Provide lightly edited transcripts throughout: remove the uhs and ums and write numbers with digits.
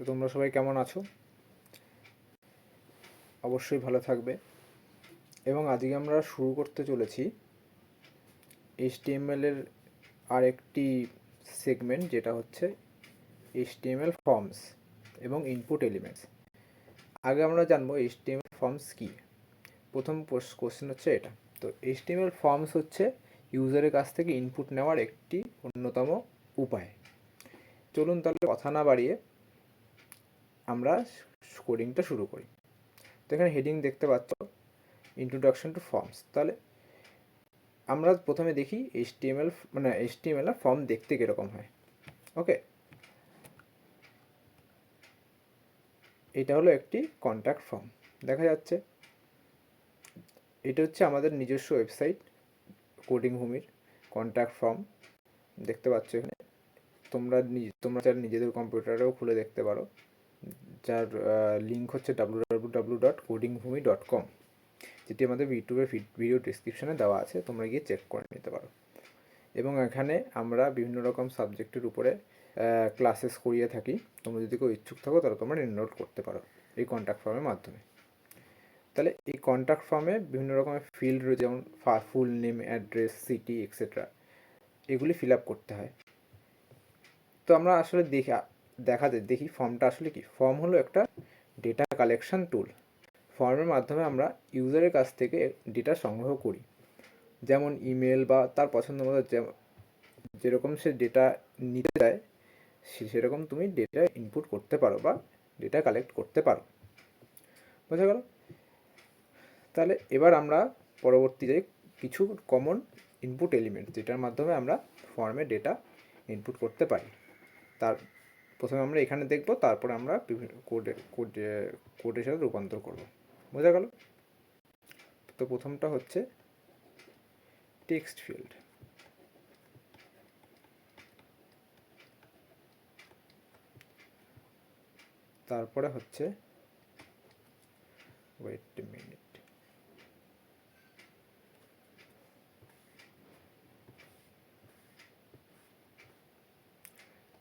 তোমরা সবাই কেমন আছো? অবশ্যই ভালো থাকবে। এবং আজকে আমরা শুরু করতে চলেছি HTML এর আরেকটি সেগমেন্ট, যেটা হচ্ছে HTML ফর্মস এবং ইনপুট এলিমেন্টস। আগে আমরা জানবো HTML ফর্মস কী। প্রথম কোশ্চেন হচ্ছে এটা। তো HTML ফর্মস হচ্ছে ইউজারের কাছ থেকে ইনপুট নেওয়ার একটি অন্যতম উপায়। চলুন তাহলে কথা না বাড়িয়ে আমরা কোডিংটা শুরু করি। তো এখানে হেডিং দেখতে পাচ্ছ, ইন্ট্রোডাকশন টু ফর্মস। তাহলে আমরা প্রথমে দেখি HTML এর ফর্ম দেখতে কীরকম হয়। ওকে, এটা হলো একটি কন্ট্যাক্ট ফর্ম। দেখা যাচ্ছে এটা হচ্ছে আমাদের নিজস্ব ওয়েবসাইট কোডিং ভূমির কন্ট্যাক্ট ফর্ম। দেখতে পাচ্ছ এখানে। তোমরা যার নিজেদের কম্পিউটারেও খুলে দেখতে পারো, যার লিঙ্ক হচ্ছে www.codingbhumi.com, যেটি আমাদের ইউটিউবের ভিডিও ডিসক্রিপশানে দেওয়া আছে, তোমরা গিয়ে চেক করে নিতে পারো। এবং এখানে আমরা বিভিন্ন রকম সাবজেক্টের উপরে ক্লাসেস করিয়ে থাকি। তোমরা যদি কেউ ইচ্ছুক থাকো তাহলে তোমরা এনরোল করতে পারো এই কন্ট্যাক্ট ফর্মের মাধ্যমে। তাহলে এই কন্ট্যাক্ট ফর্মে বিভিন্ন রকমের ফিল্ড রয়েছে, যেমন full name, address, city, etcetera, এগুলি ফিল আপ করতে হয়। তো আমরা আসলে দেখি ফর্মটা আসলে কি। ফর্ম হলো একটা ডেটা কালেকশন টুল। ফর্মের মাধ্যমে আমরা ইউজারের কাছ থেকে ডেটা সংগ্রহ করি, যেমন ইমেল বা তার পছন্দ মতো যেরকম সে ডেটা নিতে চায় সেরকম তুমি ডেটা ইনপুট করতে পারো বা ডেটা কালেক্ট করতে পারো। বোঝা গেল? তাহলে এবার আমরা পরবর্তী যাই কিছু কমন ইনপুট এলিমেন্ট, যেটার মাধ্যমে আমরা ফর্মে ডেটা ইনপুট করতে পারি। তার প্রথমে আমরা এখানে দেখব, তারপরে আমরা বিভিন্ন কোডের সাথে রূপান্তর করব। বোঝা গেল? তো প্রথমটা হচ্ছে টেক্সট ফিল্ড। তারপরে হচ্ছে ওয়েট এ মিনিট,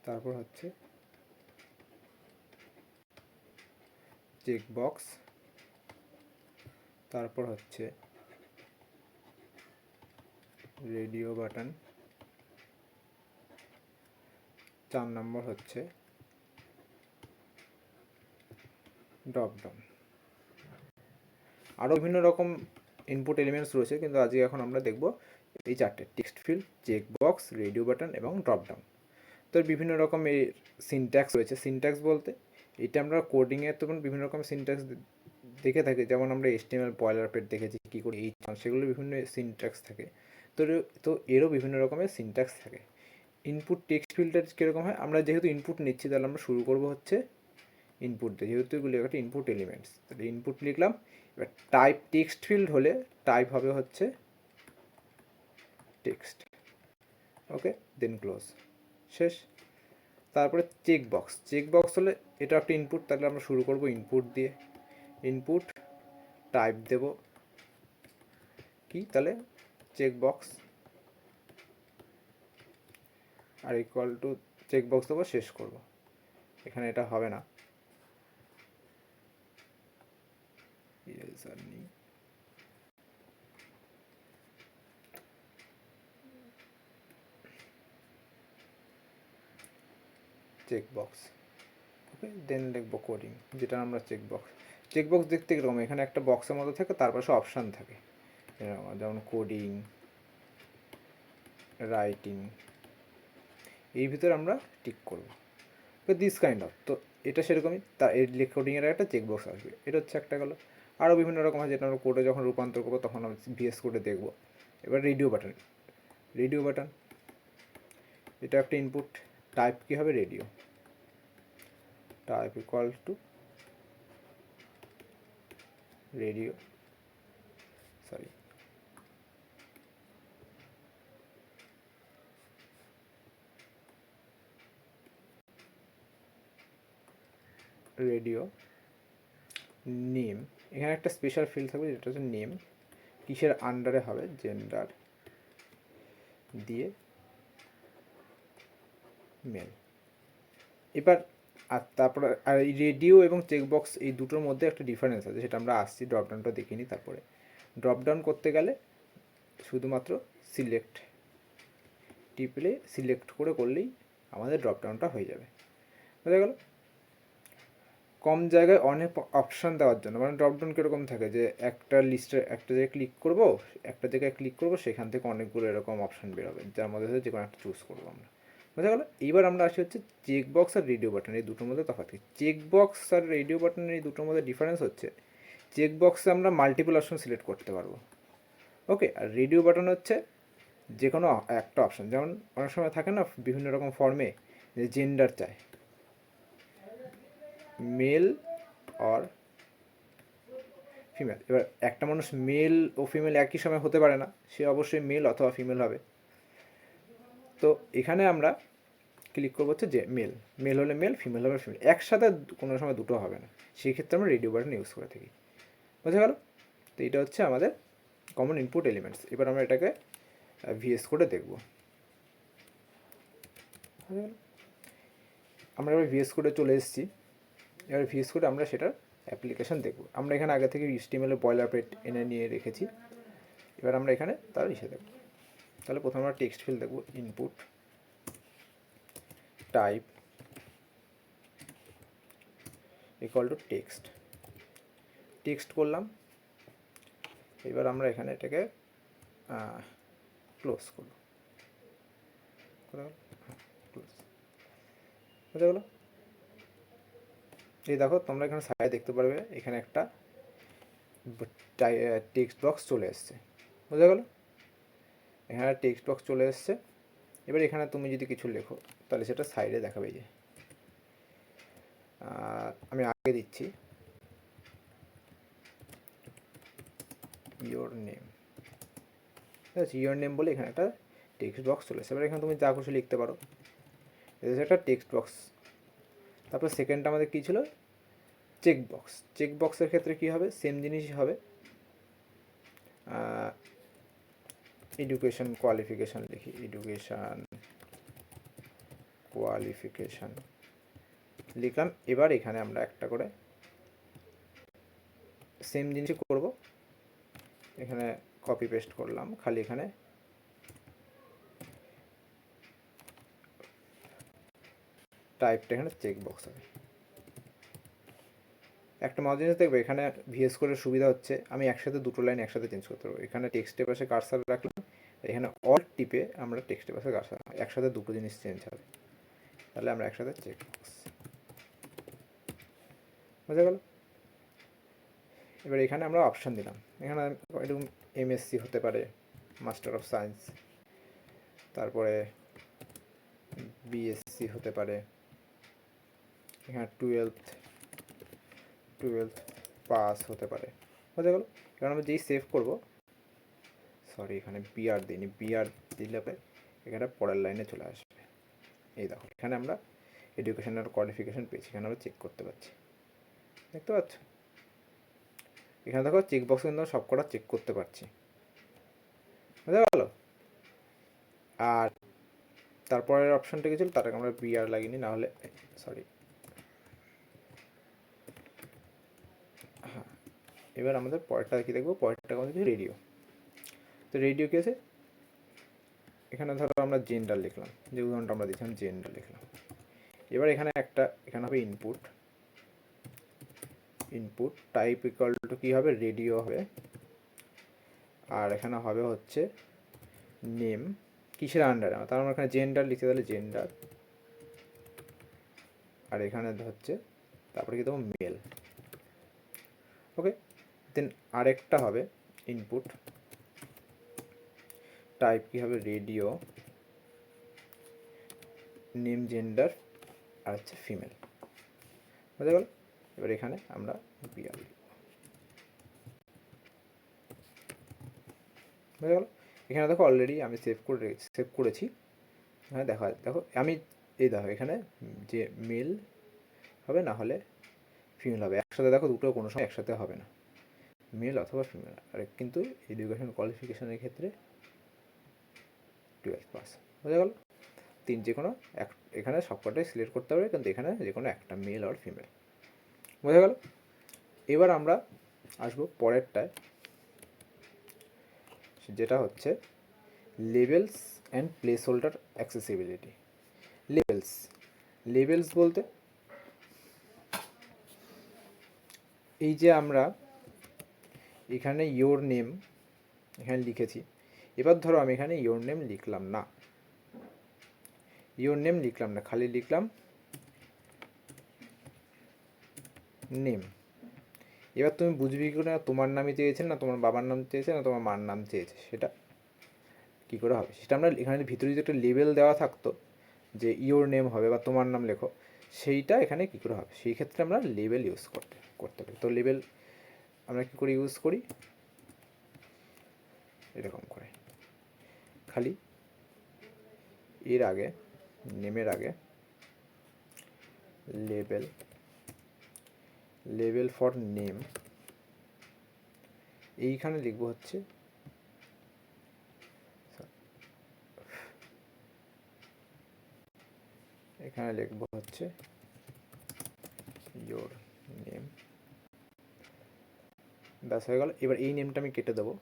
তারপর হচ্ছে চেকবক্স, তারপর হচ্ছে রেডিও বাটন, 4 নম্বর হচ্ছে ড্রপ ডাউন। আরও বিভিন্ন রকম ইনপুট এলিমেন্টস রয়েছে, কিন্তু আজকে এখন আমরা দেখব এই চারটে: text field, checkbox, radio button এবং ড্রপ ডাউন। তো বিভিন্ন রকম এই সিনট্যাক্স রয়েছে। সিনট্যাক্স বলতে এটা আমরা কোডিংয়ে তখন বিভিন্ন রকম সিনট্যাক্স দেখে থাকি, যেমন আমরা HTML বয়লারপ্লেট দেখেছি কী করে সেগুলো বিভিন্ন সিনট্যাক্স থাকে। তো এরও বিভিন্ন রকমের সিনট্যাক্স থাকে। ইনপুট টেক্সট ফিল্ডের কীরকম হয়, আমরা যেহেতু ইনপুট নিচ্ছি তাহলে আমরা শুরু করবো হচ্ছে ইনপুট দিয়ে, যেহেতু এগুলো একটা ইনপুট এলিমেন্টস। তাহলে ইনপুট লিখলাম। এবার টাইপ টেক্সট ফিল্ড হলে টাইপ হবে হচ্ছে টেক্সট। ওকে, দেন ক্লোজ, শেষ। তারপরে চেকবক্স হলে এটা একটা ইনপুট, তাহলে আমরা শুরু করব ইনপুট দিয়ে। ইনপুট টাইপ দেব কি, তাহলে চেকবক্স, আর ইকুয়াল টু চেকবক্স দেবো, শেষ করব। এখানে এটা হবে না, ইরেজার নেই। চেকবক্স, ওকে, দেন লিখবো কোডিং, যেটা আমরা চেকবক্স দেখতে কীরকম, এখানে একটা বক্সের মতো থাকে, তার পাশে অপশান থাকে, যেমন কোডিং, রাইটিং, এই ভিতরে আমরা টিক করব। তো দিস কাইন্ড অফ, তো এটা সেরকমই। এর কোডিংয়ের একটা চেকবক্স আসবে। এটা হচ্ছে একটা গেলো। আরও বিভিন্ন রকম হয়, যেটা আমরা কোডে যখন রূপান্তর করবো তখন আমরা VS কোডে দেখবো। এবার রেডিও বাটন, এটা একটা ইনপুট। টাইপ কী হবে, radio. Type equal two radio, sorry, radio name. এখানে একটা স্পেশাল ফিল্ড থাকবে, যেটা হচ্ছে নেম, কিসের আন্ডারে হবে, জেন্ডার দিয়ে মেল। এবার আর তারপরে আর এই রেডিও এবং চেকবক্স এই দুটোর মধ্যে একটা ডিফারেন্স আছে, সেটা আমরা আসছি, ড্রপডাউনটা দেখিনি। তারপরে ড্রপডাউন করতে গেলে শুধুমাত্র সিলেক্ট টিপলে সিলেক্ট করলেই আমাদের ড্রপডাউনটা হয়ে যাবে, বোঝা গেল। কম জায়গায় অনেক অপশান দেওয়ার জন্য, মানে ড্রপডাউন কীরকম থাকে যে একটা লিস্টে একটা জায়গায় ক্লিক করবো, সেখান থেকে অনেকগুলো এরকম অপশান বেরোবে, যার মধ্যে যে কোনো একটা চুজ করবো আমরা, বোঝা গেলো। এইবার আমরা আসি হচ্ছে চেকবক্স আর রেডিও বাটন, এই দুটোর মধ্যে তফাৎ কি। চেকবক্স আর রেডিও বাটনের এই দুটোর মধ্যে ডিফারেন্স হচ্ছে, চেকবক্সে আমরা মাল্টিপল অপশন সিলেক্ট করতে পারবো, ওকে। আর রেডিও বাটন হচ্ছে যে কোনো একটা অপশান, যেমন অনেক সময় থাকে না বিভিন্ন রকম ফর্মে যে জেন্ডার চায়, মেল অর ফিমেল। এবার একটা মানুষ মেল ও ফিমেল একই সময় হতে পারে না, সে অবশ্যই মেল অথবা ফিমেল হবে। তো এখানে আমরা ক্লিক করবো হচ্ছে যে মেল হলে মেল, ফিমেল হলে ফিমেল, একসাথে কোনো সময় দুটো হবে না, সেই ক্ষেত্রে আমরা রেডিও বাটন ইউজ করে থাকি, বোঝা গেল। তো এটা হচ্ছে আমাদের কমন ইনপুট এলিমেন্টস। এবার আমরা এটাকে ভিএস কোডে দেখব। আমরা এবার ভিএস কোডে চলে এসেছি। এবার ভিএস কোডে আমরা সেটার অ্যাপ্লিকেশান দেখব। আমরা এখানে আগে থেকে HTML বয়লারপ্লেট এনে নিয়ে রেখেছি, এবার আমরা এখানে তার দেখব। তাহলে প্রথমে আমরা টেক্সট ফিল্ড দেখব, input type equal to text করলাম। এবার আমরা এখানে এটাকে ক্লোজ করব, বুঝা গেল। এই দেখো তোমরা এখানে সাইডে দেখতে পারবে, এখানে একটা টেক্সট বক্স চলে এসছে, বুঝা গেল। এখানে টেক্সট বক্স চলে এসছে। এবার এখানে তুমি যদি কিছু লেখো তাহলে সেটা সাইডে দেখাবে। যে আমি আগে দিচ্ছি ইয়োর নেম, ঠিক আছে, ইয়োর নেম বলে এখানে একটা টেক্সট বক্স চলে এসছে। এবার এখানে তুমি যা খুশি লিখতে পারো, এটা একটা টেক্সট বক্স। তারপর সেকেন্ডটা আমাদের কী ছিল, চেকবক্সের ক্ষেত্রে কী হবে, সেম জিনিসই হবে, এডুকেশন কোয়ালিফিকেশান লিখি, এডুকেশান কোয়ালিফিকেশান লিখলাম। এবার এখানে আমরা একটা করে সেম জিনিসই করব, এখানে কপি পেস্ট করলাম, খালি এখানে টাইপটা এখানে চেকবক্স হবে। একটা মজার জিনিস দেখবে, এখানে ভিএস কোডের সুবিধা হচ্ছে আমি একসাথে দুটো লাইন একসাথে চেঞ্জ করতে পারবো। এখানে টেক্সটের পাশে কার্সার রাখলাম, এখানে অল টিপে আমরা টেক্সটের পাশে কার্সার, একসাথে দুটো জিনিস চেঞ্জ হবে। তাহলে আমরা একসাথে চেকবক্স, বুঝা গেল। এবার এখানে আমরা অপশান দিলাম, এখানে এরকম MSc হতে পারে, মাস্টার অফ সায়েন্স, তারপরে BSc হতে পারে, এখানে 12th পাস হতে পারে, বুঝা গেল। কারণ আমরা যেই সেভ করব, সরি এখানে বিআর দিইনি, বিআর দিলে এখানে পরের লাইনে চলে আসবে। এই দেখো এখানে আমরা এডুকেশনাল কোয়ালিফিকেশান পেয়েছি, এখানে আমরা চেক করতে পারছি, দেখতে পাচ্ছ। এখানে দেখো চেকবক্স কিন্তু সব কটা চেক করতে পারছি, বুঝা গেল। আর তারপরের অপশানটা কি ছিল, তারকে আমরা বিআর লাগিনি, না হলে সরি, হ্যাঁ। এবার আমাদের পরেরটা কি দেখবো, পরেরটা আমাদের রেডিও। তো রেডিও কি আছে, এখানে ধরো আমরা জেন্ডার লিখলাম, যে উদাহরণটা আমরা দিচ্ছিলাম জেন্ডার লিখলাম। এবার এখানে হবে ইনপুট টাইপ ইকুয়াল টু কী হবে, রেডিও হবে। আর এখানে হবে হচ্ছে নেম, কিসের আন্ডারে, তার আমরা এখানে জেন্ডার লিখতে, তাহলে জেন্ডার। আর এখানে হচ্ছে তারপরে কি দেবো, মেল, ওকে। দেন আরেকটা হবে ইনপুট টাইপ কি হবে, রেডিও, নেম জেন্ডার, আর হচ্ছে ফিমেল, বুঝা গেল। এবার এখানে আমরা বিআর লিখব, বুঝা গেল। এখানে দেখো অলরেডি আমি সেভ করেছি, হ্যাঁ দেখো আমি এই দেখো এখানে যে মেল হবে, না হলে ফিমেল হবে, একসাথে দেখো দুটো কোনো সময় একসাথে হবে না, মেল অথবা ফিমেল। আর কিন্তু এডুকেশন কোয়ালিফিকেশানের ক্ষেত্রে 12 পাস, বোঝা গেল। যে কোনো এক, এখানে সবকটাই সিলেক্ট করতে হবে, কিন্তু এখানে যে কোনো একটা, মেল আর ফিমেল। বোঝা গেল? এবার আমরা আসবো পরেরটায়, যেটা হচ্ছে labels and place holder accessibility. Labels বলতে এই যে আমরা এখানে ইয়োর নেম এখানে লিখেছি, এবার ধরো আমি এখানে ইয়োর নেম লিখলাম না, খালি লিখলাম নেম। এবার তুমি বুঝবি কি না তোমার নামই চেয়েছে, না তোমার বাবার নাম চেয়েছে, না তোমার মার নাম চেয়েছে, সেটা কী করে হবে? সেটা আমরা এখানে ভিতরে যদি একটা লেবেল দেওয়া থাকতো যে ইয়োর নেম হবে বা তোমার নাম লেখো, সেইটা এখানে কী করে হবে? সেই ক্ষেত্রে আমরা লেবেল ইউজ করতে পারি। তো লেবেল আমরা কী করে ইউজ করি? এরকম করে খালি এর আগে, নেমের আগে লেবেল ফর নেম, এইখানে লিখবো হচ্ছে ইয়োর নেম। ব্যাস হয়ে গেল। এবার এই নেমটা আমি কেটে দেবো,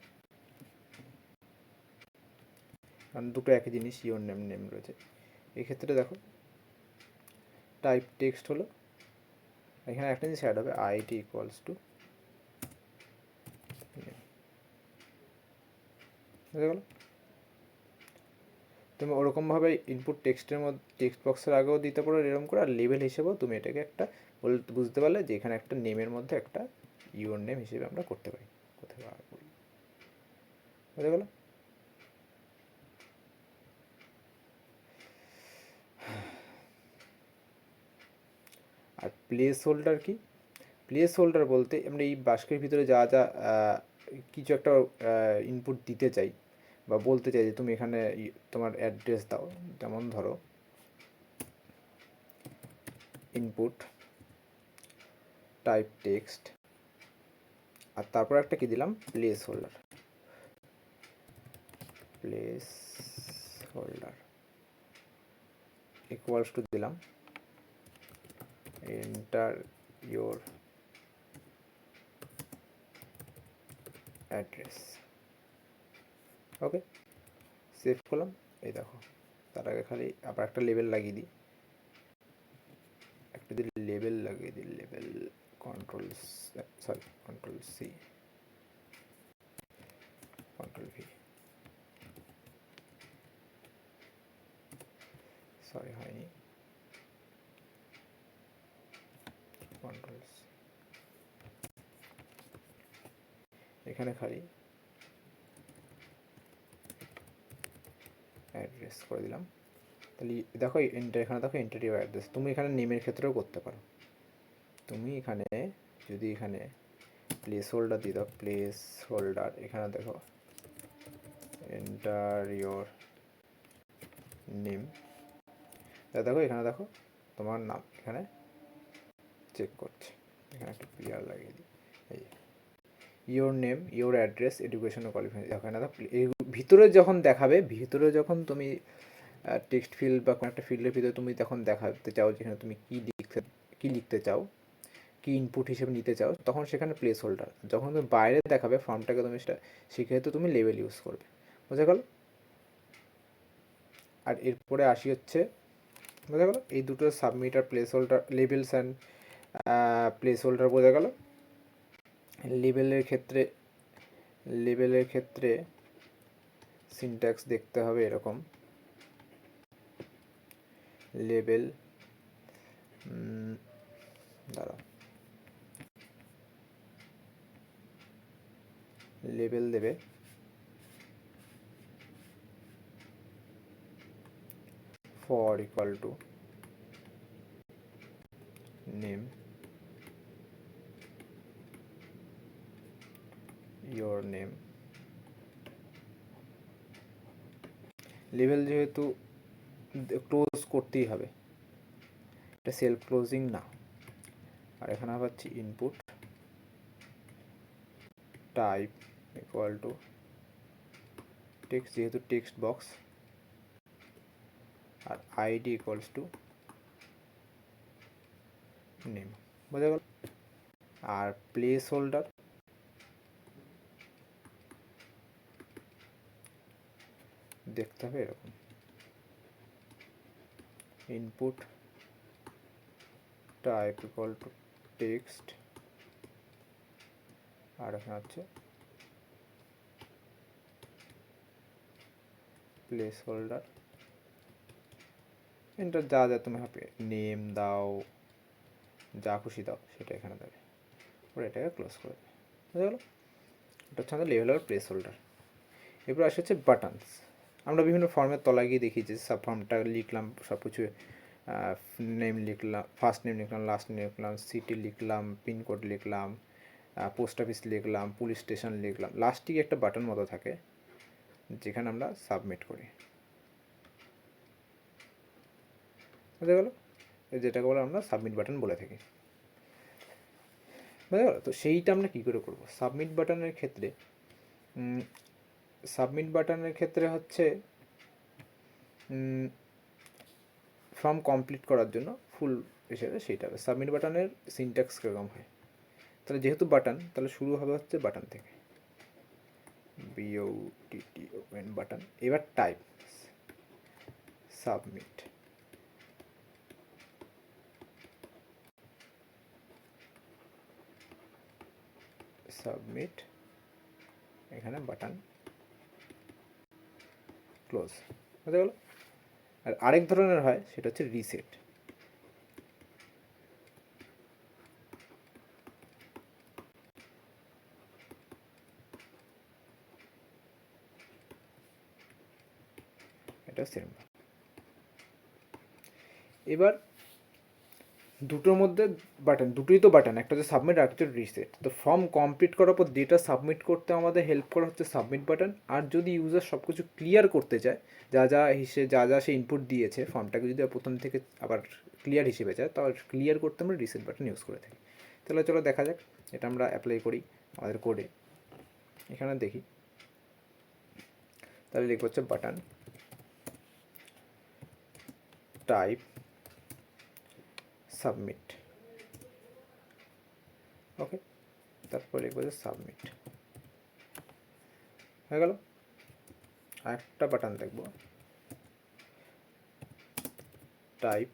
কারণ দুটো একই জিনিস, ইয়োর নেম রয়েছে। এই ক্ষেত্রে দেখো টাইপ টেক্সট হলো, এখানে একটা জিনিস অ্যাড হবে, আইডি ইকুয়ালস টু নেম। বুঝে গেল? তুমি ওরকমভাবে ইনপুট টেক্সটের মধ্যে, টেক্সট বক্সের আগেও দিতে পারো এরকম করে, আর লেবেল হিসেবেও তুমি এটাকে একটা বুঝতে পারলে যে এখানে একটা নেমের মধ্যে একটা ইয়োর নেম হিসেবে আমরা করতে পারি। কোথায় বুঝে গেল? আর প্লেস হোল্ডার কি? প্লেস হোল্ডার বলতে আমরা এই বাস্কের ভিতরে যা যা কিছু একটা ইনপুট দিতে চাই বা বলতে চাই যে তুমি এখানে তোমার অ্যাড্রেস দাও, যেমন ধরো ইনপুট টাইপ টেক্সট, আর তারপর একটা কি দিলাম, প্লেস হোল্ডার ইকুয়ালস টু দিলাম enter your address. Okay, save করলাম। এই দেখো, তার আগে খালি আবার একটা লেবেল লাগিয়ে দিই, label control C control V, sorry হয়নি, কন্ট্রোল সি, এখানে খালি অ্যাড্রেস করে দিলাম। তাহলে দেখো এখানে দেখো এন্টার ইউর অ্যাড্রেস। তুমি এখানে নেমের ক্ষেত্রেও করতে পারো। তুমি এখানে যদি এখানে প্লেস হোল্ডার দিয়ে দাও, প্লেস হোল্ডার, এখানে দেখো এন্টার ইয়োর নেম, দেখো এখানে দেখো তোমার নাম এখানে চেক করছে, এখানে একটা পিআর লাগিয়ে দিই, এই your name, your address, education ও কোয়ালিফিকেশন। এখানে ভিতরে যখন দেখাবে, ভিতরে যখন তুমি টেক্সট ফিল্ড বা কোনো একটা ফিল্ডের ভিতরে তুমি তখন দেখাতে চাও যেখানে তুমি কী লিখতে চাও, কি ইনপুট হিসেবে নিতে চাও, তখন সেখানে প্লেস হোল্ডার। যখন তুমি বাইরে দেখাবে ফর্মটাকে, তুমি সেটা সেক্ষেত্রে তুমি লেবেল ইউজ করবে। বোঝা গেল? আর এরপরে আসি হচ্ছে, বোঝা গেল এই দুটো সাবমিট আর placeholder, labels and placeholder বোঝা গেল। লেবেলের ক্ষেত্রে সিনট্যাক্স দেখতে হবে এরকম, লেবেল দাঁড়াও, লেবেল দেবে for equal to name, your name। Label যেহেতু ক্লোজ করতেই হবে, এটা সেলফ ক্লোজিং না। আর এখানে পাচ্ছি input type equal to text, যেহেতু টেক্সট বক্স, আর আইডি ইকুয়ালস টু নেম, বোঝা গেল। আর প্লেস হোল্ডার দেখতে হবে এরকম, input type equal to text, আর এখানে হচ্ছে প্লেস হোল্ডার, এন্টার যা যা তুমি হবে, নেম দাও, যা খুশি দাও সেটা এখানে দেবে, ওরা এটাকে ক্লোজ করে দেবে, বুঝা গেল। এটা হচ্ছে আমাদের লেভেল আর প্লেস হোল্ডার। এরপর আসে হচ্ছে বাটনস। আমরা বিভিন্ন ফর্মের তলায় গিয়ে দেখি যে সাব ফর্মটা লিখলাম, সব কিছু নেম লিখলাম, ফার্স্ট নেম লিখলাম, লাস্ট নেম লিখলাম, সিটি লিখলাম, পিনকোড লিখলাম, পোস্ট অফিস লিখলাম, পুলিশ স্টেশন লিখলাম, লাস্টে একটা বাটন মতো থাকে যেখানে আমরা সাবমিট করি, বুঝা গেল, যেটাকে বলে আমরা সাবমিট বাটন বলে থাকি, বুঝা গেল। তো সেইটা আমরা কী করে করবো সাবমিট বাটনের ক্ষেত্রে? সাবমিট বাটনের ক্ষেত্রে হচ্ছে ফর্ম কমপ্লিট করার জন্য ফুল হিসেবে সেইটা হবে। সাবমিট বাটনের সিনট্যাক্স কীরকম হয়, তাহলে যেহেতু বাটন, তাহলে শুরু হবে হচ্ছে বাটন থেকে, BOTTON বাটন। এবার টাইপ সাবমিট, সাবমিট, এখানে বাটন ক্লোজ, বুঝা গেল। আর আরেক ধরনের হয় সেটা হচ্ছে রিসেট। এটা সেম। এবার দুটোর মধ্যে বাটন, দুটোই তো বাটন, একটা হচ্ছে সাবমিট আর একটা রিসেট। তো ফর্ম কমপ্লিট করার পর ডেটা সাবমিট করতে আমাদের হেল্প করা হচ্ছে সাবমিট বাটন। আর যদি ইউজার সব কিছু ক্লিয়ার করতে চায়, যা যা সে ইনপুট দিয়েছে ফর্মটাকে যদি প্রথম থেকে আবার ক্লিয়ার হিসেবে চায়, তাহলে ক্লিয়ার করতে আমরা রিসেট বাটন ইউজ করে থাকি। তাহলে চলো দেখা যাক, এটা আমরা অ্যাপ্লাই করি আমাদের কোডে। এখানে দেখি, তাহলে লিখব হচ্ছে বাটন টাইপ সাবমিট, ওকে, তারপর লিখব যে সাবমিট, হয়ে গেল। আরেকটা বাটন দেখব, টাইপ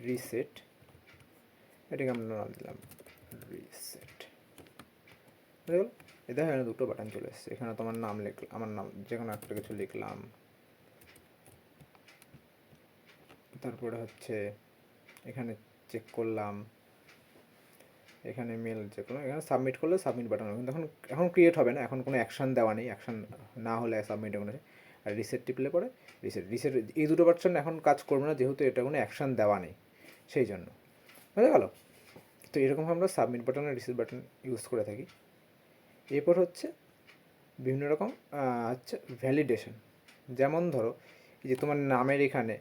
রিসেট, এটাকে আমরা নাম দিলাম রিসেট, হয়ে গেল। দেখো এখানে দুটো বাটন চলে এসছে। এখানে তোমার নাম লিখলাম, আমার নাম যে কোনো একটা কিছু লিখলাম, তারপরে হচ্ছে এখানে চেক করলাম, এখানে মেল যে কোনো, এখানে সাবমিট করলে সাবমিট বাটন হবে, কিন্তু এখন ক্রিয়েট হবে না, এখন কোনো অ্যাকশন দেওয়া নেই, অ্যাকশন না হলে সাবমিট কোনো। আর রিসেট টিপলে পরে রিসেট এই দুটো বাটন এখন কাজ করবে না, যেহেতু এটা কোনো অ্যাকশন দেওয়া নেই, সেই জন্য, বুঝা গেল। তো এরকম আমরা সাবমিট বাটন আর রিসেট বাটন ইউজ করে থাকি। এরপর হচ্ছে বিভিন্ন রকম হচ্ছে ভ্যালিডেশন। যেমন ধরো এই যে তোমার নামের এখানে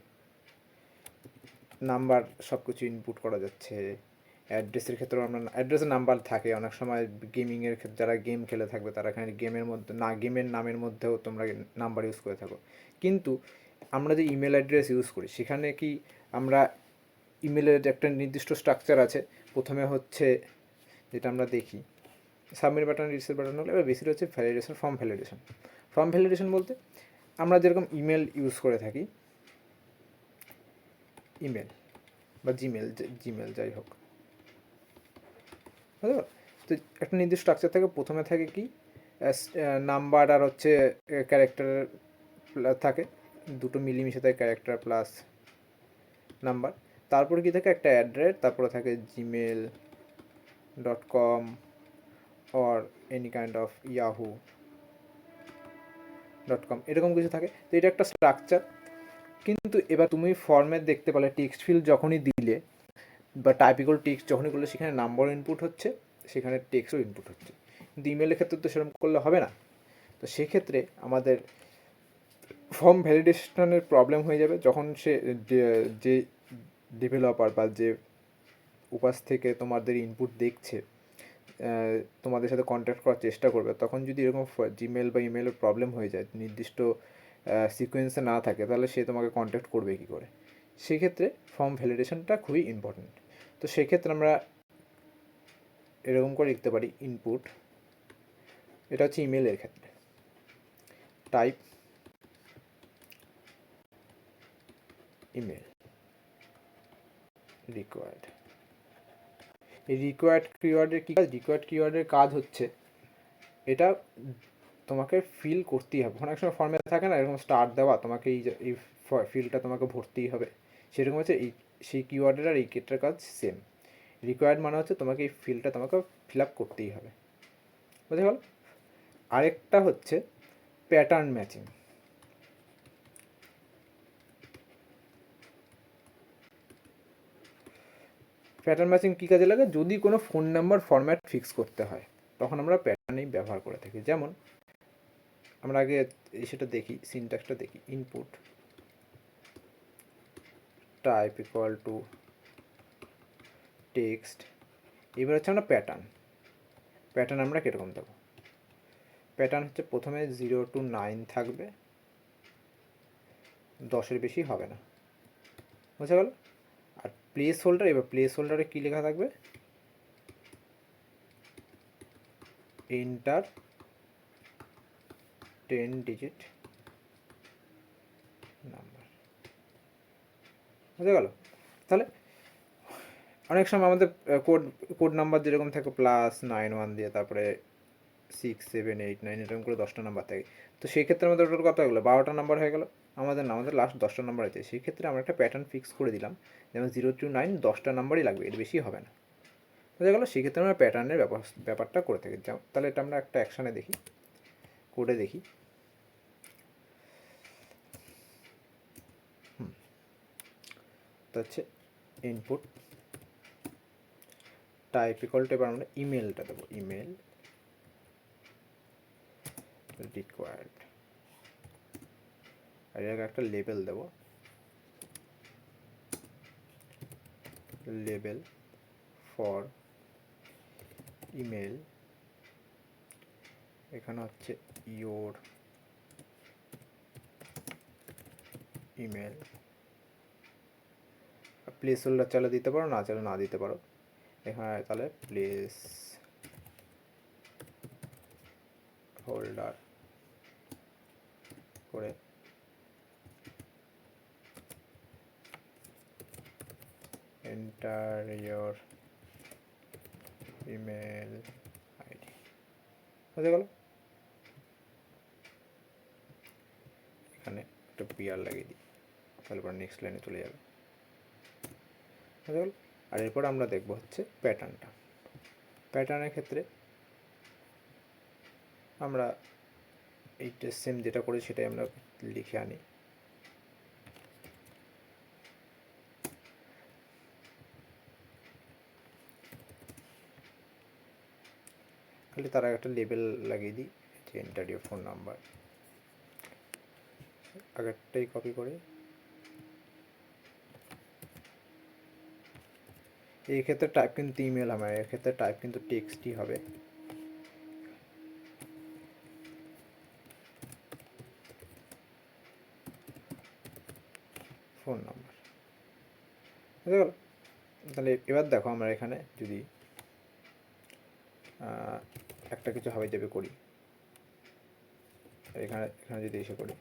নাম্বার সব কিছু ইনপুট করা যাচ্ছে, অ্যাড্রেসের ক্ষেত্রেও আমরা অ্যাড্রেসের নাম্বার থাকে, অনেক সময় গেমিংয়ের ক্ষেত্রে যারা গেম খেলে থাকবে তারা এখানে গেমের মধ্যে গেমের নামের মধ্যেও তোমরা নাম্বার ইউজ করে থাকো। কিন্তু আমরা যে ইমেল অ্যাড্রেস ইউজ করি সেখানে কি আমরা ইমেলের একটা নির্দিষ্ট স্ট্রাকচার আছে। প্রথমে হচ্ছে যেটা আমরা দেখি সাবমিট বাটন রিসেট বাটন হলে, এবার বেশিটা হচ্ছে validation, form validation. Form validation বলতে আমরা যেরকম ইমেল ইউজ করে থাকি, ইমেল বা জিমেল যাই হোক, বুঝতে পারো। তো একটা নির্দিষ্ট স্ট্রাকচার থাকে, প্রথমে থাকে কি নাম্বার আর হচ্ছে ক্যারেক্টার থাকে, দুটো মিলিমিশে থাকে ক্যারেক্টার প্লাস নাম্বার। তারপরে কি থাকে একটা অ্যাড্রেস, তারপরে থাকে gmail.com or any kind of yahoo.com, এরকম কিছু থাকে। তো এটা একটা স্ট্রাকচার। কিন্তু এবার তুমি ফর্মেট দেখতে পেলে টেক্সট ফিল্ড যখনই দিলে বা টাইপিক্যাল টেক্সট যখনই করলে সেখানে নাম্বার ইনপুট হচ্ছে, সেখানে টেক্সটও ইনপুট হচ্ছে। কিন্তু ইমেলের ক্ষেত্রে তো সেরকম করলে হবে না। তো সেক্ষেত্রে আমাদের ফর্ম ভ্যালিডেশনের প্রবলেম হয়ে যাবে, যখন সে যে ডেভেলপার বা যে উপাস থেকে তোমাদের ইনপুট দেখছে, তোমাদের সাথে কন্ট্যাক্ট করার চেষ্টা করবে, তখন যদি এরকম জিমেল বা ইমেলের প্রবলেম হয়ে যায়, নির্দিষ্ট সিকোয়েন্সে না থাকে তাহলে সে তোমাকে কন্ট্যাক্ট করবে কী করে? সেক্ষেত্রে ফর্ম ভ্যালিডেশনটা খুবই ইম্পর্টেন্ট। তো সেক্ষেত্রে আমরা এরকম করে লিখতে পারি ইনপুট, এটা হচ্ছে ইমেলের ক্ষেত্রে, টাইপ ইমেল রিকোয়ার্ড। এই রিকোয়ার্ড কিওয়ার্ডের কী কাজ? রিকোয়ার্ড কিওয়ার্ডের কাজ হচ্ছে এটা তোমাকে ফিল করতেই হবে। অনেক সময় ফর্মে থাকে না এরকম স্টার দেওয়া, তোমাকে এই ফিল্ডটা তোমাকে ভরতেই হবে, সেরকম হচ্ছে এই সেই কিওয়ার্ডের আর এই কেটার কাজ সেম। রিকোয়ার্ড মানে হচ্ছে তোমাকে এই ফিল্ডটা তোমাকে ফিল আপ করতেই হবে, বুঝতে গেল? আরেকটা হচ্ছে প্যাটার্ন ম্যাচিং। প্যাটার্ন ম্যাচিং কী কাজে লাগে? যদি কোনো ফোন নাম্বার ফরম্যাট ফিক্স করতে হয় তখন আমরা প্যাটার্নই ব্যবহার করে থাকি। যেমন আমরা আগে সেটা দেখি, সিনট্যাক্সটা দেখি, input type equal to text. এবার হচ্ছে আমরা প্যাটার্ন আমরা কীরকম দেবো? প্যাটার্ন হচ্ছে প্রথমে 0 to 9 থাকবে, 10-এর বেশি হবে না, বুঝা গেল? আর প্লেস হোল্ডার, এবার প্লেস হোল্ডারে কী লেখা থাকবে? এন্টার 10 ডিজিট নাম্বার, বুঝা গেল? তাহলে অনেক সময় আমাদের কোড নাম্বার যেরকম থাকে +91 দিয়ে তারপরে 6, 7, 8, 9 এরকম করে 10টা নাম্বার থাকে। তো সেই ক্ষেত্রে আমাদের টোটাল কত হয়ে গেলো? 12টা নাম্বার হয়ে গেল। আমাদের লাস্ট 10টা নাম্বার আছে। সেই ক্ষেত্রে আমরা একটা প্যাটার্ন ফিক্স করে দিলাম, যেমন 0 to 9 10টা নাম্বারই লাগবে, এর বেশি হবে না, বুঝা গেলো? সেক্ষেত্রে আমরা প্যাটার্নের ব্যাপারটা করে থাকি। তাহলে এটা আমরা একটা অ্যাকশানে দেখি, কোডে দেখি। তো হচ্ছে ইনপুট টাইপ ইকুয়াল টু, এবার আমরা ইমেলটা দেবো, ইমেল রিকোয়ার্ড, আর এর একটা লেবেল দেবো, লেবেল ফর ইমেল। এখানে হচ্ছে ইয়োর ইমেল। প্লেস হোল্ডার চাইলে দিতে পারো, না চাইলে না দিতে পারো। এখানে তাহলে প্লেস হোল্ডার করে এন্টার ইয়োর ইমেল আইডি, বুঝে গেল? এখানে একটা পিআর লাগিয়ে দিই, তাহলে পরে নেক্সট লাইনে চলে যাবে, বুঝে গেল? আর এরপর আমরা দেখবো হচ্ছে প্যাটার্নটা। প্যাটার্নের ক্ষেত্রে আমরা এইটা সেম যেটা করি সেটাই আমরা লিখে আনি। খালি তার একটা লেবেল লাগিয়ে দিই যে এন্টার ইয়োর ফোন নাম্বার, আগেরটাই কপি করে। এই ক্ষেত্রে টাইপ কিন্তু ইমেল হবে, এর ক্ষেত্রে টাইপ কিন্তু টেক্সটই হবে। ফোন নাম্বার, বুঝতে গেল? তাহলে এবার দেখো আমরা এখানে যদি একটা কিছু হাবি যাবে করি, এখানে যদি এসে করি,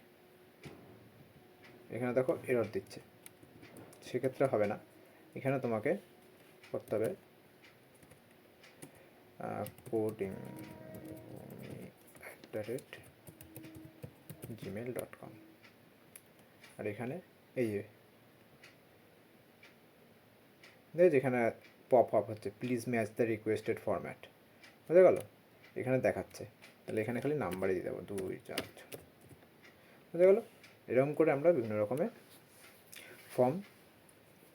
এখানে দেখো এরর দিচ্ছে, সেক্ষেত্রে হবে না। এখানে তোমাকে করতে হবে coding@gmail.com, আর এখানে এই যে যেখানে পপ আপ হচ্ছে please match the requested format, বুঝে গেল? এখানে দেখাচ্ছে, তাহলে এখানে খালি নাম্বারই দিয়ে দেবো 2, 4, 6, বুঝে গেল? এরকম করে আমরা বিভিন্ন রকমের ফর্ম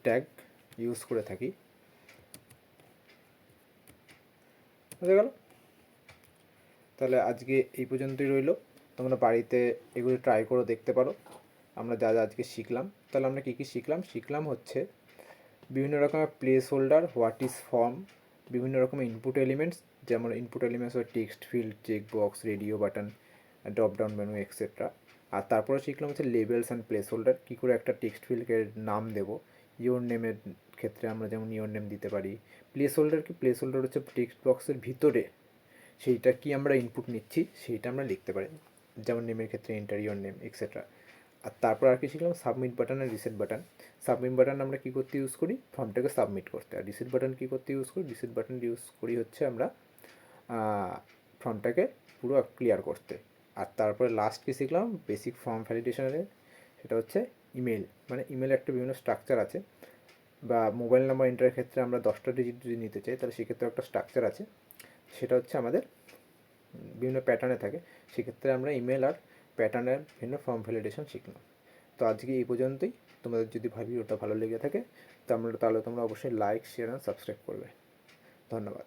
ট্যাগ ইউজ করে থাকি, বুঝে গেল? তাহলে আজকে এই পর্যন্তই রইল, তোমরা বাড়িতে এগুলো ট্রাই করে দেখতে পারো। আমরা যা আজকে শিখলাম, তাহলে আমরা কী কী শিখলাম হচ্ছে বিভিন্ন রকমের placeholder, what is form, বিভিন্ন রকমের ইনপুট এলিমেন্টস, যেমন ইনপুট এলিমেন্টস হয় text field, check box, radio button, drop down menu, etcetera. আর তারপরে শিখলাম হচ্ছে লেবেলস অ্যান্ড প্লেস হোল্ডার, কী করে একটা টেক্সট ফিল্ডকে নাম দেবো। ইওর নেমের ক্ষেত্রে আমরা যেমন ইওর নেম দিতে পারি। প্লেস হোল্ডার কি, প্লেস হোল্ডার হচ্ছে টেক্সট বক্সের ভিতরে সেইটা কি আমরা ইনপুট নিচ্ছি সেইটা আমরা লিখতে পারি, যেমন নেমের ক্ষেত্রে এন্টার ইওর নেম এক্সেট্রা। আর তারপর আর কি শিখলাম সাবমিট বাটন আর রিসেট বাটন। সাবমিট বাটন আমরা কী করতে ইউজ করি, ফর্মটাকে সাবমিট করতে। আর রিসেট বাটন কী করতে ইউজ করি, রিসেট বাটন ইউজ করি হচ্ছে আমরা ফর্মটাকে পুরো ক্লিয়ার করতে। আর তারপরে লাস্ট কি শিখলাম বেসিক ফর্ম ভ্যালিডেশনের, সেটা হচ্ছে ইমেল। মানে ইমেলে একটা বিভিন্ন স্ট্রাকচার আছে, বা মোবাইল নাম্বার এন্টারের ক্ষেত্রে আমরা 10টা ডিজিট যদি নিতে চাই তাহলে সেক্ষেত্রে একটা স্ট্রাকচার আছে, সেটা হচ্ছে আমাদের বিভিন্ন প্যাটার্নে থাকে। সেক্ষেত্রে আমরা ইমেল আর প্যাটার্নের ভিন্ন ফর্ম ভ্যালিডেশন শিখলাম। তো আজকে এই পর্যন্তই। তোমাদের যদি ভিডিওটা ভালো লেগে থাকে তাহলে তোমরা অবশ্যই লাইক, শেয়ার অ্যান্ড সাবস্ক্রাইব করবে। ধন্যবাদ।